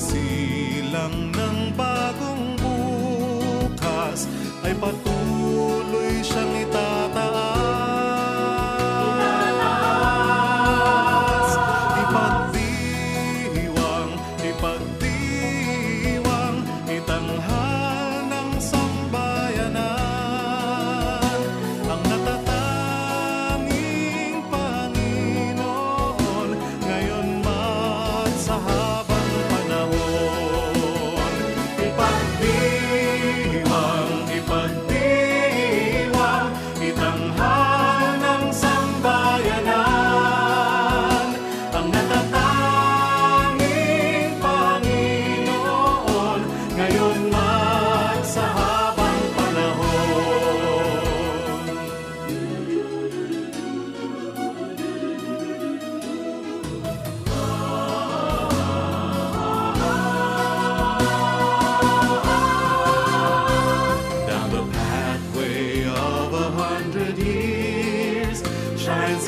pagsilang ng bagong bukas ay patuloy siyang itataas. Ipagdiwang, ipagdiwang, itanghal ng sambayanan ang natatanging Panginoon ngayon at sa habang panahon. Ipagdiwang, ipagdiwang, itanghal ng sambayanan ang natatanging Panginoon ngayon at sa habang panahon. Down the pathway of 100 years shines